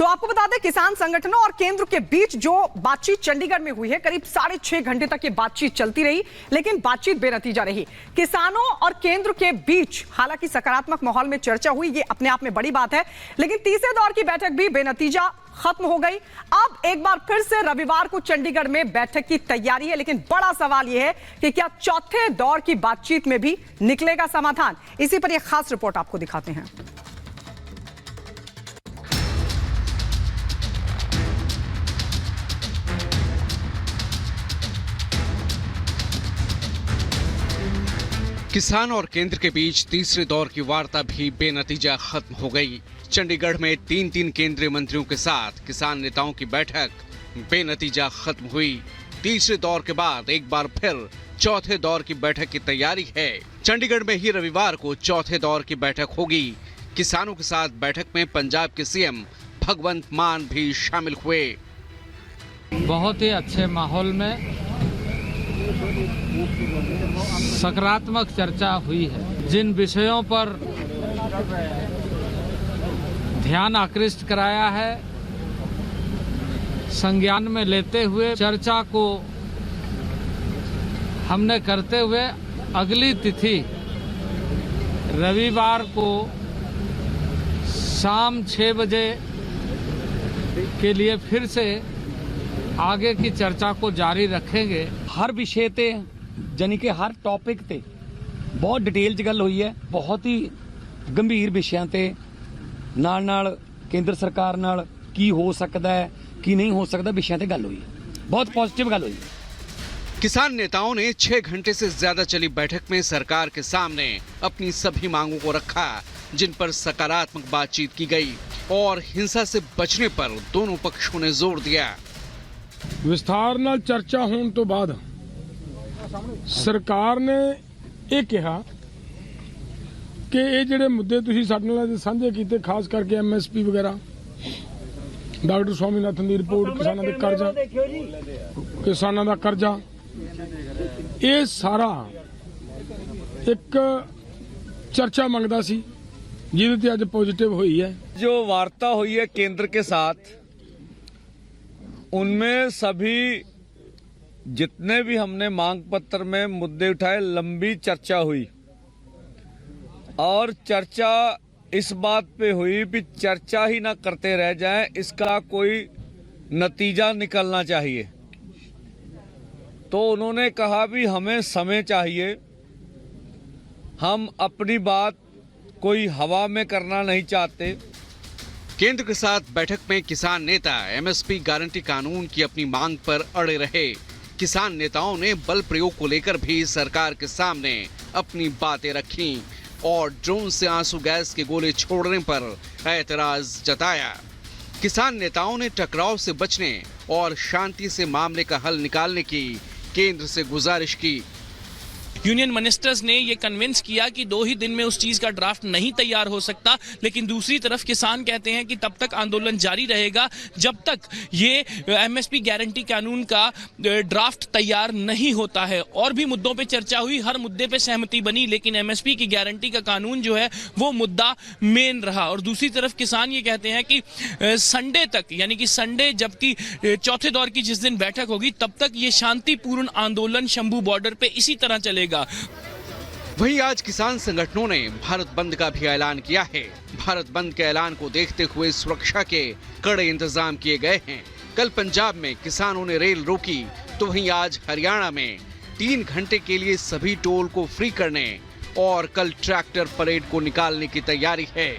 तो आपको बता दें, किसान संगठनों और केंद्र के बीच जो बातचीत चंडीगढ़ में हुई है, करीब 6.5 घंटे तक ये बातचीत चलती रही, लेकिन बातचीत बेनतीजा रही। किसानों और केंद्र के बीच हालांकि सकारात्मक माहौल में चर्चा हुई, ये अपने आप में बड़ी बात है, लेकिन तीसरे दौर की बैठक भी बेनतीजा खत्म हो गई। अब एक बार फिर से रविवार को चंडीगढ़ में बैठक की तैयारी है, लेकिन बड़ा सवाल यह है कि क्या चौथे दौर की बातचीत में भी निकलेगा समाधान। इसी पर यह खास रिपोर्ट आपको दिखाते हैं। किसान और केंद्र के बीच तीसरे दौर की वार्ता भी बेनतीजा खत्म हो गई। चंडीगढ़ में तीन केंद्रीय मंत्रियों के साथ किसान नेताओं की बैठक बेनतीजा खत्म हुई। तीसरे दौर के बाद एक बार फिर चौथे दौर की बैठक की तैयारी है। चंडीगढ़ में ही रविवार को चौथे दौर की बैठक होगी। किसानों के साथ बैठक में पंजाब के सीएम भगवंत मान भी शामिल हुए। बहुत ही अच्छे माहौल में सकारात्मक चर्चा हुई है। जिन विषयों पर ध्यान आकृष्ट कराया है, संज्ञान में लेते हुए चर्चा को हमने करते हुए अगली तिथि रविवार को शाम 6 बजे के लिए फिर से आगे की चर्चा को जारी रखेंगे। हर विषय ते जानी कि हर टॉपिक ते बहुत डिटेल च गल हुई है। बहुत ही गंभीर विषयां ते नाल केंद्र सरकार नाल की हो सकता है की नहीं हो सकता विषयां ते गल हुई है। बहुत पॉजिटिव गल हुई है। किसान नेताओं ने 6 घंटे से ज्यादा चली बैठक में सरकार के सामने अपनी सभी मांगों को रखा, जिन पर सकारात्मक बातचीत की गई और हिंसा से बचने पर दोनों पक्षों ने जोर दिया। विस्तार नाल चर्चा होने तो बाद सरकार ने यह कहा कि ये जिहड़े मुद्दे तुसीं साडे नाल साझे कीते, खास करके MSP वगैरह, डॉक्टर स्वामीनाथन की रिपोर्ट, किसानों का कर्जा, ये सारा एक चर्चा मंगदा सी, जिहदे ते अज पॉजिटिव हुई है। जो वार्ता हुई है केंद्र के साथ, उनमें सभी जितने भी हमने मांग पत्र में मुद्दे उठाए, लंबी चर्चा हुई और चर्चा इस बात पे हुई कि चर्चा ही ना करते रह जाएं, इसका कोई नतीजा निकलना चाहिए। तो उन्होंने कहा भी हमें समय चाहिए, हम अपनी बात कोई हवा में करना नहीं चाहते। केंद्र के साथ बैठक में किसान नेता MSP गारंटी कानून की अपनी मांग पर अड़े रहे। किसान नेताओं ने बल प्रयोग को लेकर भी सरकार के सामने अपनी बातें रखी और ड्रोन से आंसू गैस के गोले छोड़ने पर ऐतराज जताया। किसान नेताओं ने टकराव से बचने और शांति से मामले का हल निकालने की केंद्र से गुजारिश की। यूनियन मिनिस्टर्स ने ये कन्विंस किया कि 2 ही दिन में उस चीज का ड्राफ्ट नहीं तैयार हो सकता, लेकिन दूसरी तरफ किसान कहते हैं कि तब तक आंदोलन जारी रहेगा जब तक ये MSP गारंटी कानून का ड्राफ्ट तैयार नहीं होता है। और भी मुद्दों पे चर्चा हुई, हर मुद्दे पे सहमति बनी, लेकिन MSP की गारंटी का कानून जो है वो मुद्दा मेन रहा। और दूसरी तरफ किसान ये कहते हैं कि संडे तक, यानी कि संडे जबकि चौथे दौर की जिस दिन बैठक होगी, तब तक ये शांतिपूर्ण आंदोलन शंभू बॉर्डर पे इसी तरह चलेगा। वहीं आज किसान संगठनों ने भारत बंद का भी ऐलान किया है। भारत बंद के ऐलान को देखते हुए सुरक्षा के कड़े इंतजाम किए गए हैं। कल पंजाब में किसानों ने रेल रोकी, तो वहीं आज हरियाणा में 3 घंटे के लिए सभी टोल को फ्री करने और कल ट्रैक्टर परेड को निकालने की तैयारी है।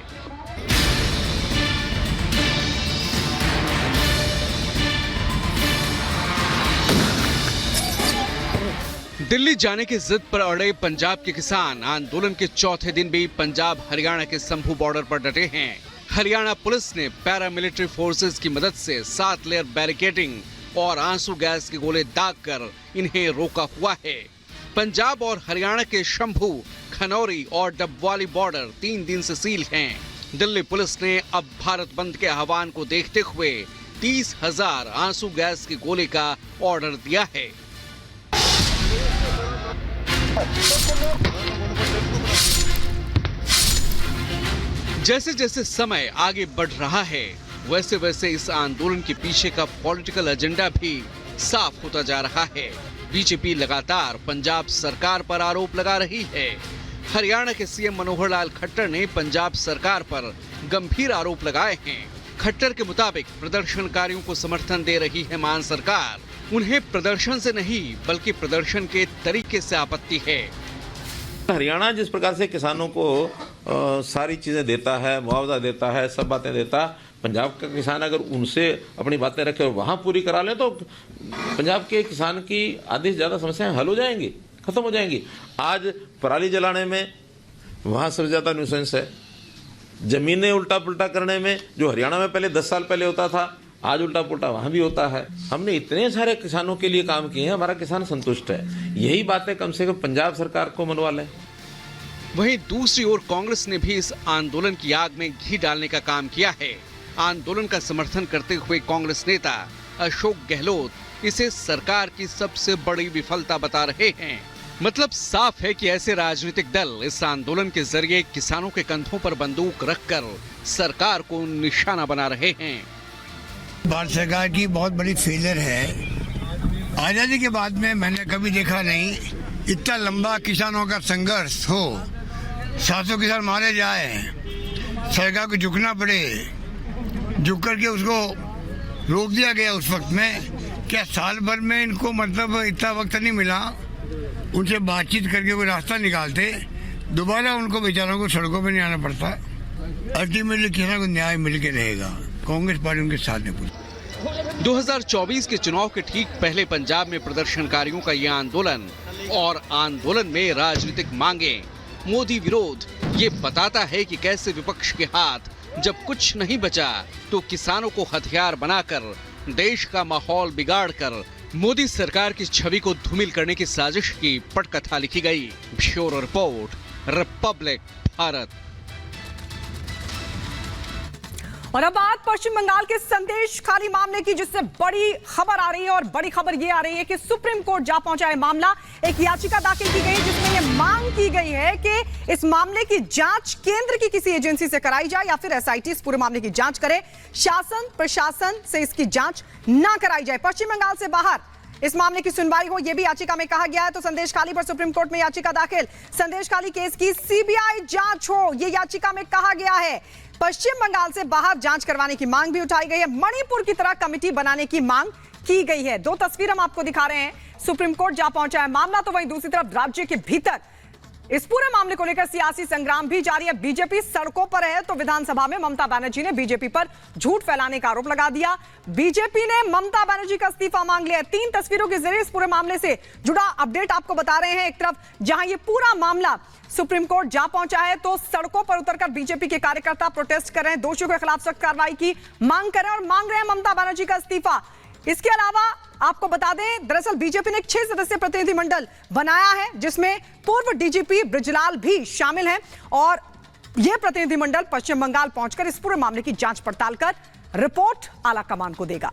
दिल्ली जाने की जिद पर अड़े पंजाब के किसान आंदोलन के चौथे दिन भी पंजाब हरियाणा के शंभू बॉर्डर पर डटे हैं। हरियाणा पुलिस ने पैरामिलिट्री फोर्सेस की मदद से 7 लेयर बैरिकेडिंग और आंसू गैस के गोले दागकर इन्हें रोका हुआ है। पंजाब और हरियाणा के शंभू, खनौरी और डबवाली बॉर्डर 3 दिन से सील हैं। दिल्ली पुलिस ने अब भारत बंद के आह्वान को देखते हुए 30,000 आंसू गैस के गोले का ऑर्डर दिया है। जैसे जैसे समय आगे बढ़ रहा है, वैसे वैसे इस आंदोलन के पीछे का पॉलिटिकल एजेंडा भी साफ होता जा रहा है। बीजेपी लगातार पंजाब सरकार पर आरोप लगा रही है। हरियाणा के सीएम मनोहर लाल खट्टर ने पंजाब सरकार पर गंभीर आरोप लगाए हैं। खट्टर के मुताबिक प्रदर्शनकारियों को समर्थन दे रही है मान सरकार। उन्हें प्रदर्शन से नहीं बल्कि प्रदर्शन के तरीके से आपत्ति है। हरियाणा जिस प्रकार से किसानों को सारी चीजें देता है, मुआवजा देता है, सब बातें देता, पंजाब का किसान अगर उनसे अपनी बातें रखे और वहां पूरी करा ले तो पंजाब के किसान की आधी से ज्यादा समस्याएं हल हो जाएंगी, खत्म हो जाएंगी। आज पराली जलाने में वहां सबसे ज्यादा न्यूसेंस है। जमीनें उल्टा पुल्टा करने में जो हरियाणा में पहले 10 साल पहले होता था, आज उल्टा पुल्टा वहां भी होता है। हमने इतने सारे किसानों के लिए काम किए हैं, हमारा किसान संतुष्ट है। यही बातें कम से कम पंजाब सरकार को मनवा लें। वहीं दूसरी ओर कांग्रेस ने भी इस आंदोलन की आग में घी डालने का काम किया है। आंदोलन का समर्थन करते हुए कांग्रेस नेता अशोक गहलोत इसे सरकार की सबसे बड़ी विफलता बता रहे हैं। मतलब साफ है कि ऐसे राजनीतिक दल इस आंदोलन के जरिए किसानों के कंधों पर बंदूक रखकर सरकार को निशाना बना रहे हैं। भारत सरकार की बहुत बड़ी फेलियर है। आजादी के बाद में मैंने कभी देखा नहीं इतना लंबा किसानों का संघर्ष हो, 700 किसान मारे जाए, सरकार को झुकना पड़े, झुक करके उसको रोक दिया गया। उस वक्त में क्या साल भर में इनको मतलब इतना वक्त नहीं मिला उनसे बातचीत करके कोई रास्ता निकालते, दोबारा उनको बेचारों को सड़कों पर नहीं आना पड़ता। अल्टीमेटली किसानों को न्याय मिल के रहेगा। कांग्रेस पार्टी उनके साथ नहीं पूछती। 2024 के चुनाव के ठीक पहले पंजाब में प्रदर्शनकारियों का यह आंदोलन और आंदोलन में राजनीतिक मांगे, मोदी विरोध, ये बताता है कि कैसे विपक्ष के हाथ जब कुछ नहीं बचा तो किसानों को हथियार बनाकर देश का माहौल बिगाड़कर मोदी सरकार की छवि को धूमिल करने की साजिश की पटकथा लिखी गई। Bureau report, Republic Bharat. और अब बात पश्चिम बंगाल के संदेश खाली मामले की, जिससे बड़ी खबर आ रही है। और बड़ी खबर ये आ रही है कि सुप्रीम कोर्ट जा पहुंचा है मामला। एक याचिका दाखिल की गई जिसमें यह मांग की गई है कि इस मामले की जांच केंद्र की किसी एजेंसी से कराई जाए या फिर एसआईटी इस पूरे मामले की जांच करे। शासन प्रशासन से इसकी जांच ना कराई जाए। पश्चिम बंगाल से बाहर इस मामले की सुनवाई हो, यह भी याचिका में कहा गया है। तो संदेश खाली पर सुप्रीम कोर्ट में याचिका दाखिल। संदेश खाली केस की सीबीआई जांच हो, यह याचिका में कहा गया है। पश्चिम बंगाल से बाहर जांच करवाने की मांग भी उठाई गई है। मणिपुर की तरह कमेटी बनाने की मांग की गई है। दो तस्वीर हम आपको दिखा रहे हैं। सुप्रीम कोर्ट जा पहुंचा है मामला, तो वहीं दूसरी तरफ राज्य के भीतर इस पूरे मामले को लेकर सियासी संग्राम भी जारी है। बीजेपी सड़कों पर है तो विधानसभा में ममता बनर्जी ने बीजेपी पर झूठ फैलाने का आरोप लगा दिया। बीजेपी ने ममता बनर्जी का इस्तीफा मांग लिया। 3 तस्वीरों के जरिए इस पूरे मामले से जुड़ा अपडेट आपको बता रहे हैं। एक तरफ जहां ये पूरा मामला सुप्रीम कोर्ट जा पहुंचा है तो सड़कों पर उतरकर बीजेपी के कार्यकर्ता प्रोटेस्ट कर रहे हैं, दोषियों के खिलाफ सख्त कार्रवाई की मांग कर रहे हैं और मांग रहे हैं ममता बनर्जी का इस्तीफा। इसके अलावा आपको बता दें, दरअसल बीजेपी ने एक 6 सदस्यीय प्रतिनिधिमंडल बनाया है जिसमें पूर्व डीजीपी बृजलाल भी शामिल हैं और यह प्रतिनिधिमंडल पश्चिम बंगाल पहुंचकर इस पूरे मामले की जांच पड़ताल कर रिपोर्ट आला कमान को देगा।